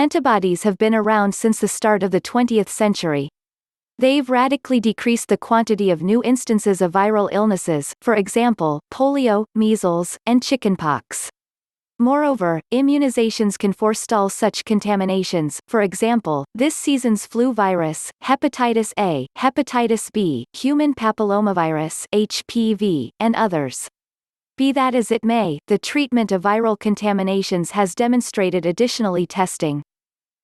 Antibodies have been around since the start of the 20th century. They've radically decreased the quantity of new instances of viral illnesses, for example, polio, measles, and chickenpox. Moreover, immunizations can forestall such contaminations, for example, this season's flu virus, hepatitis A, hepatitis B, human papillomavirus (HPV), and others. Be that as it may, the treatment of viral contaminations has demonstrated additionally testing.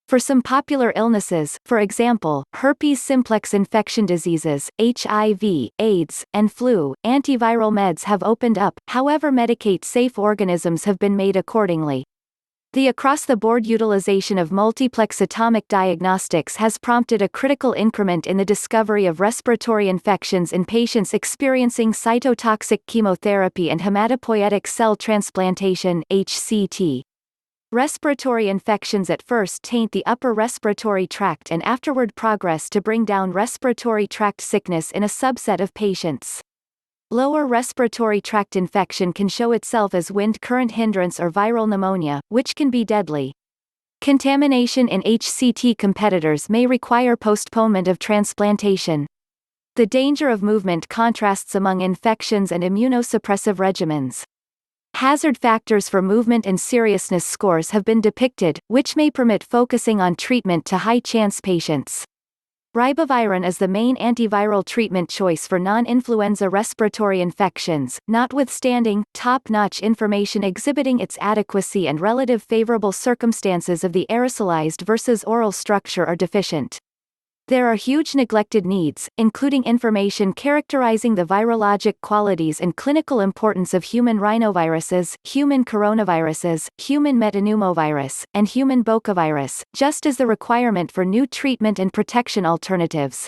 For some popular illnesses, for example, herpes simplex infection diseases, HIV, AIDS, and flu, antiviral meds have opened up, however medicate-safe organisms have been made accordingly. The across-the-board utilization of multiplex atomic diagnostics has prompted a critical increment in the discovery of respiratory infections in patients experiencing cytotoxic chemotherapy and hematopoietic cell transplantation (HCT). Respiratory infections at first taint the upper respiratory tract and afterward progress to bring down respiratory tract sickness in a subset of patients. Lower respiratory tract infection can show itself as wind current hindrance or viral pneumonia, which can be deadly. Contamination in HCT competitors may require postponement of transplantation. The danger of movement contrasts among infections and immunosuppressive regimens. Hazard factors for movement and seriousness scores have been depicted, which may permit focusing on treatment to high-chance patients. Ribavirin is the main antiviral treatment choice for non-influenza respiratory infections, notwithstanding top-notch information exhibiting its adequacy and relative favorable circumstances of the aerosolized versus oral structure are deficient. There are huge neglected needs, including information characterizing the virologic qualities and clinical importance of human rhinoviruses, human coronaviruses, human metapneumovirus, and human bocavirus, just as the requirement for new treatment and protection alternatives.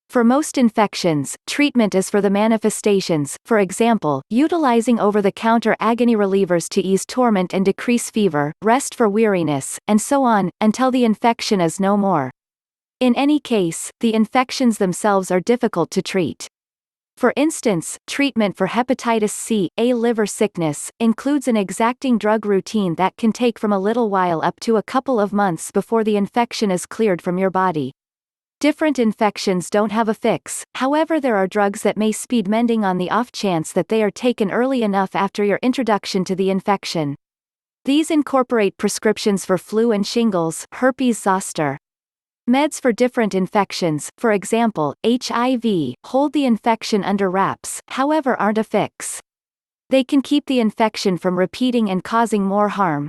For most infections, treatment is for the manifestations, for example, utilizing over-the-counter agony relievers to ease torment and decrease fever, rest for weariness, and so on, until the infection is no more. In any case, the infections themselves are difficult to treat. For instance, treatment for hepatitis C, A liver sickness, includes an exacting drug routine that can take from a little while up to a couple of months before the infection is cleared from your body. Different infections don't have a fix, however there are drugs that may speed mending on the off chance that they are taken early enough after your introduction to the infection. These incorporate prescriptions for flu and shingles, herpes zoster. Meds for different infections, for example, HIV, hold the infection under wraps, however aren't a fix. They can keep the infection from repeating and causing more harm.